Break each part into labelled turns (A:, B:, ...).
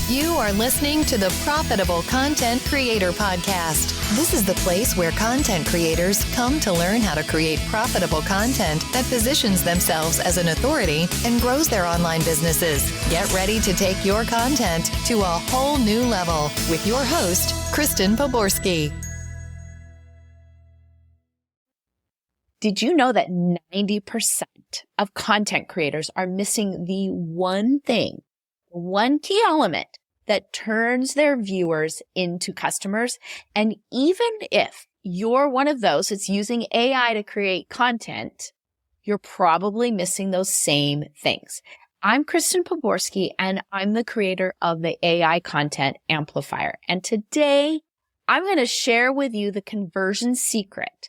A: You are listening to the Profitable Content Creator Podcast. This is the place where content creators come to learn how to create profitable content that positions themselves as an authority and grows their online businesses. Get ready to take your content to a whole new level with your host, Kristen Poborski.
B: Did you know that 90% of content creators are missing the one thing, one key element that turns their viewers into customers? And even if you're one of those that's using AI to create content, you're probably missing those same things. I'm Kristen Poborski, and I'm the creator of the AI Content Amplifier. And today, I'm going to share with you the conversion secret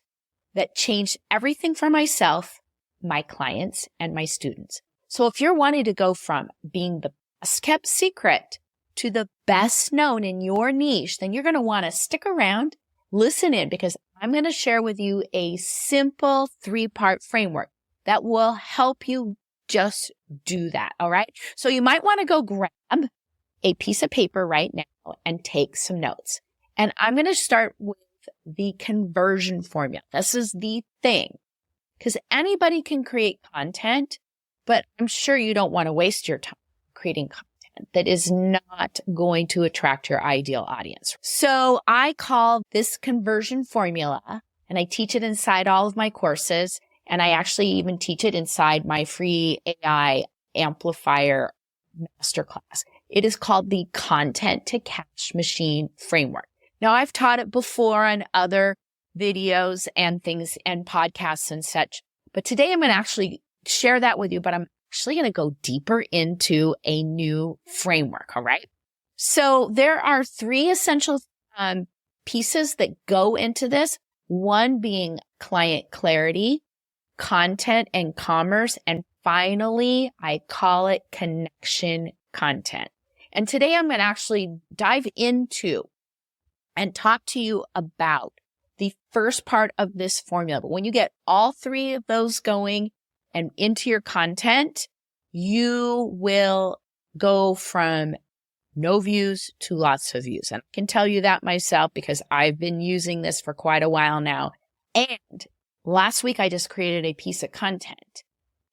B: that changed everything for myself, my clients, and my students. So if you're wanting to go from being the best kept secret to the best known in your niche, then you're going to want to stick around, listen in, because I'm going to share with you a simple 3-part framework that will help you just do that. All right. So you might want to go grab a piece of paper right now and take some notes. And I'm going to start with the conversion formula. This is the thing, because anybody can create content, but I'm sure you don't want to waste your time creating content that is not going to attract your ideal audience. So I call this conversion formula, and I teach it inside all of my courses. And I actually even teach it inside my free AI Amplifier Masterclass. It is called the Content to Cash Machine Framework. Now, I've taught it before on other videos and things and podcasts and such, but today I'm going to actually share that with you, but I'm actually going to go deeper into a new framework. All right. So there are 3 essential pieces that go into this. One being client clarity, content and commerce, and finally, I call it connection content. And today I'm going to actually dive into and talk to you about the first part of this formula. But when you get all 3 of those going and into your content, you will go from no views to lots of views. And I can tell you that myself because I've been using this for quite a while now. And last week, I just created a piece of content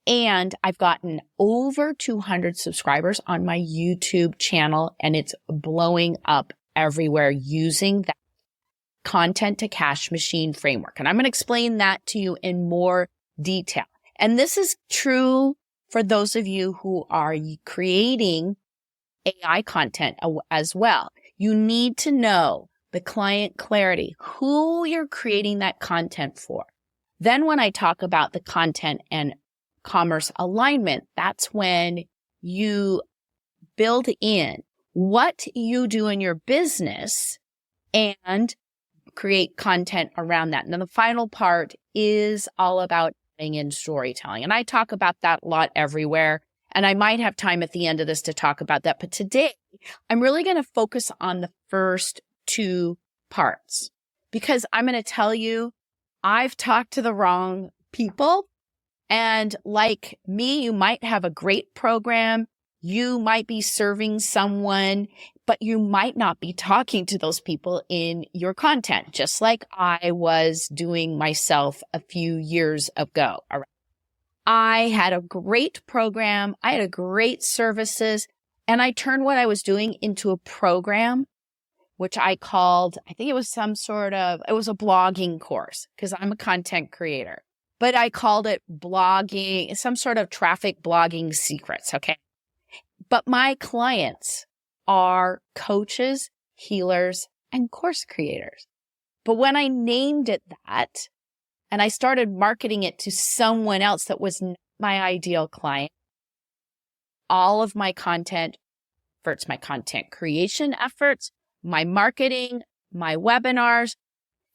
B: and I've gotten over 200 subscribers on my YouTube channel, and it's blowing up everywhere using that content to cash machine framework. And I'm going to explain that to you in more detail. And this is true for those of you who are creating AI content as well. You need to know the client clarity, who you're creating that content for. Then when I talk about the content and commerce alignment, that's when you build in what you do in your business and create content around that. And then the final part is all about adding in storytelling. And I talk about that a lot everywhere. And I might have time at the end of this to talk about that. But today, I'm really going to focus on the first 2 parts, because I'm going to tell you, I've talked to the wrong people. And like me, you might have a great program. You might be serving someone, but you might not be talking to those people in your content, just like I was doing myself a few years ago. All right. I had a great program. I had a great services, and I turned what I was doing into a program, which I called, I think it was it was a blogging course because I'm a content creator, but I called it blogging, some sort of traffic blogging secrets. Okay. But my clients are coaches, healers, and course creators. But when I named it that, and I started marketing it to someone else that was not my ideal client, all of my content efforts, my content creation efforts, my marketing, my webinars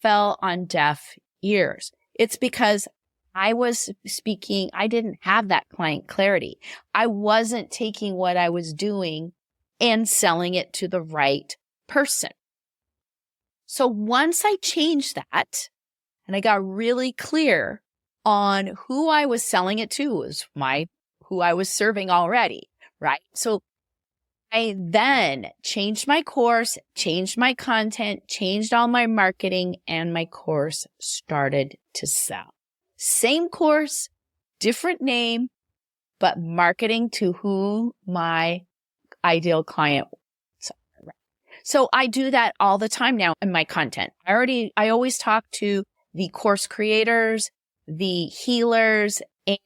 B: fell on deaf ears. It's because I was speaking, I didn't have that client clarity. I wasn't taking what I was doing and selling it to the right person. So once I changed that and I got really clear on who I was selling it to, was who I was serving already, right? So I then changed my course, changed my content, changed all my marketing, and my course started to sell. Same course, different name, but marketing to who my ideal client was. So I do that all the time now in my content. I always talk to the course creators, the healers,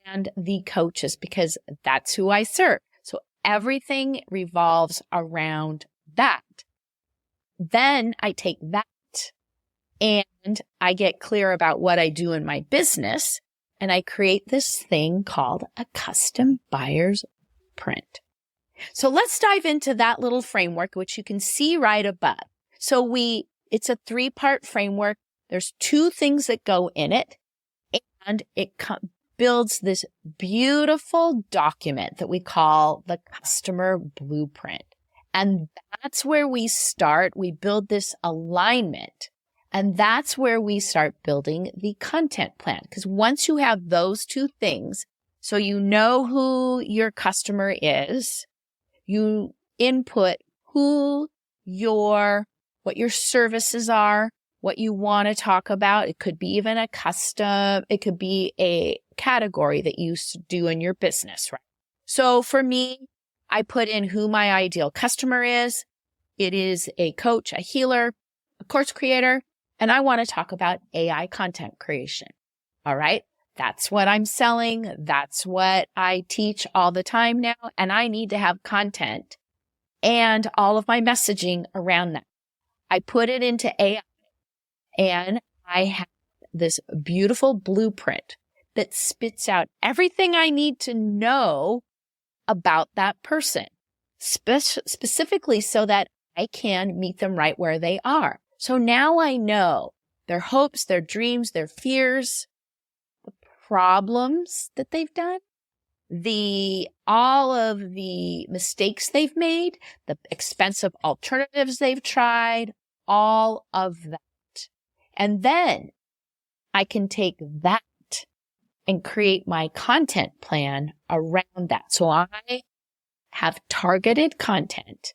B: and the coaches because that's who I serve. So everything revolves around that. Then I take that and I get clear about what I do in my business, and I create this thing called a custom buyer's print. So let's dive into that little framework, which you can see right above. So it's a 3-part framework. There's 2 things that go in it, and it builds this beautiful document that we call the customer blueprint. And that's where we start. We build this alignment. And that's where we start building the content plan. Because once you have those 2 things, so you know who your customer is, you input what your services are, what you want to talk about. It could be even it could be a category that you do in your business, right? So for me, I put in who my ideal customer is. It is a coach, a healer, a course creator, and I want to talk about AI content creation. All right. That's what I'm selling. That's what I teach all the time now. And I need to have content and all of my messaging around that. I put it into AI and I have this beautiful blueprint that spits out everything I need to know about that person, specifically so that I can meet them right where they are. So now I know their hopes, their dreams, their fears, the problems that they've done, all of the mistakes they've made, the expensive alternatives they've tried, all of that. And then I can take that and create my content plan around that. So I have targeted content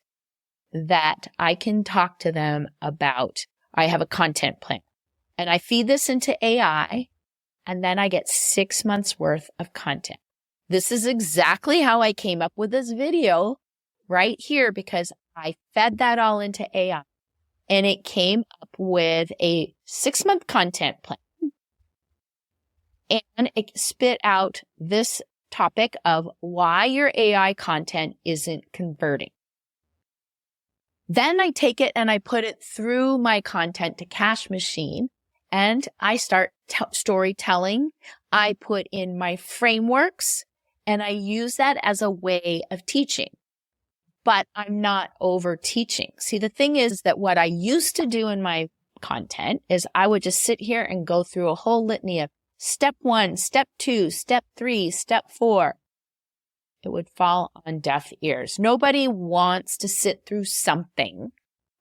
B: that I can talk to them about. I have a content plan and I feed this into AI and then I get 6 months worth of content. This is exactly how I came up with this video right here because I fed that all into AI and it came up with a 6-month content plan. And it spit out this topic of why your AI content isn't converting. Then I take it and I put it through my content to cache machine and I start storytelling. I put in my frameworks and I use that as a way of teaching, but I'm not over teaching. See, the thing is that what I used to do in my content is I would just sit here and go through a whole litany of step 1, step 2, step 3, step 4. It would fall on deaf ears. Nobody wants to sit through something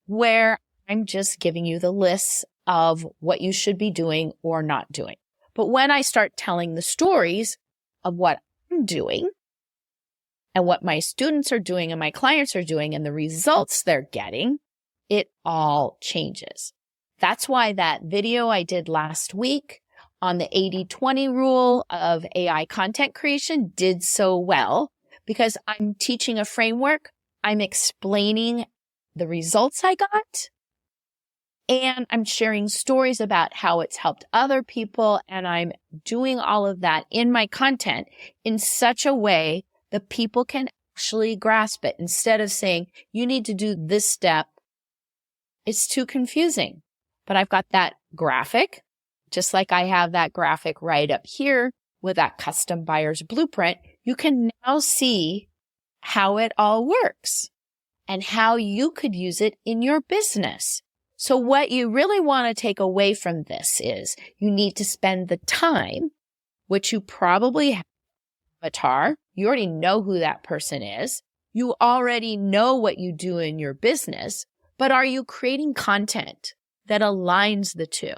B: where I'm just giving you the lists of what you should be doing or not doing. But when I start telling the stories of what I'm doing and what my students are doing and my clients are doing and the results they're getting, it all changes. That's why that video I did last week on the 80-20 rule of AI content creation did so well because I'm teaching a framework. I'm explaining the results I got and I'm sharing stories about how it's helped other people. And I'm doing all of that in my content in such a way that people can actually grasp it instead of saying, you need to do this step. It's too confusing, but I've got that graphic. Just like I have that graphic right up here with that custom buyer's blueprint, you can now see how it all works and how you could use it in your business. So what you really want to take away from this is you need to spend the time, which you probably have avatar. You already know who that person is. You already know what you do in your business, but are you creating content that aligns the two?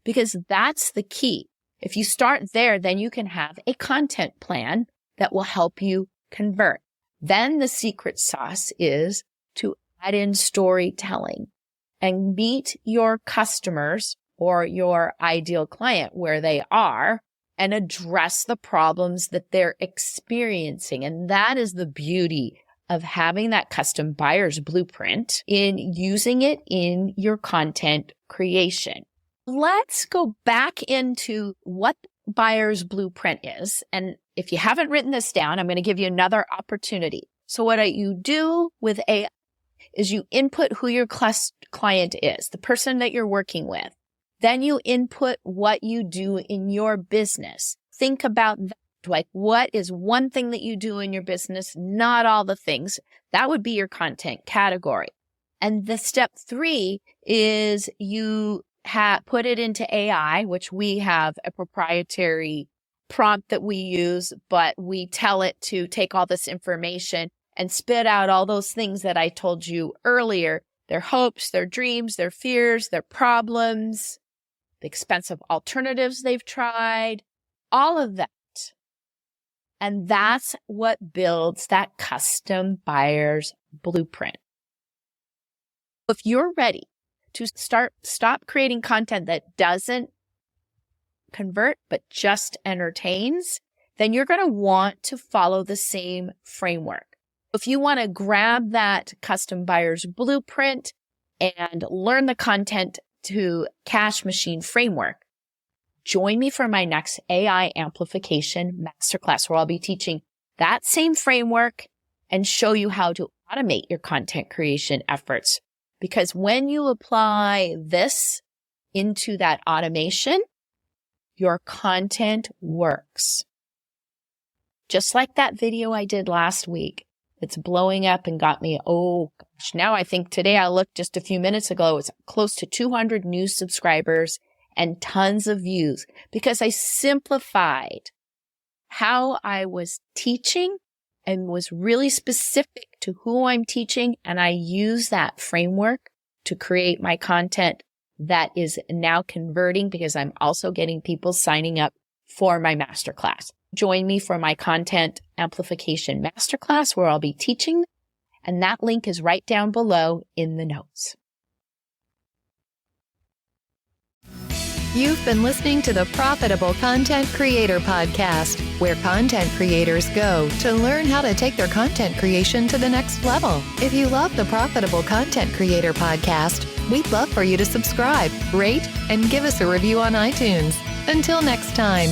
B: Because that's the key. If you start there, then you can have a content plan that will help you convert. Then the secret sauce is to add in storytelling and meet your customers or your ideal client where they are and address the problems that they're experiencing. And that is the beauty of having that custom buyer's blueprint in using it in your content creation. Let's go back into what buyer's blueprint is. And if you haven't written this down, I'm going to give you another opportunity. So what you do with AI is you input who your client is, the person that you're working with. Then you input what you do in your business. Think about that. Like, what is one thing that you do in your business? Not all the things. That would be your content category. And the step 3 is you put it into AI, which we have a proprietary prompt that we use, but we tell it to take all this information and spit out all those things that I told you earlier, their hopes, their dreams, their fears, their problems, the expensive alternatives they've tried, all of that. And that's what builds that custom buyer's blueprint. If you're ready to stop creating content that doesn't convert, but just entertains, then you're going to want to follow the same framework. If you want to grab that custom buyer's blueprint and learn the content to cash machine framework, join me for my next AI amplification masterclass, where I'll be teaching that same framework and show you how to automate your content creation efforts. Because when you apply this into that automation, your content works. Just like that video I did last week. It's blowing up and got me, oh gosh, now I think today I looked just a few minutes ago, it was close to 200 new subscribers and tons of views because I simplified how I was teaching and was really specific to who I'm teaching. And I use that framework to create my content that is now converting because I'm also getting people signing up for my masterclass. Join me for my content amplification masterclass where I'll be teaching, and that link is right down below in the notes.
A: You've been listening to the Profitable Content Creator Podcast, where content creators go to learn how to take their content creation to the next level. If you love the Profitable Content Creator Podcast, we'd love for you to subscribe, rate, and give us a review on iTunes. Until next time.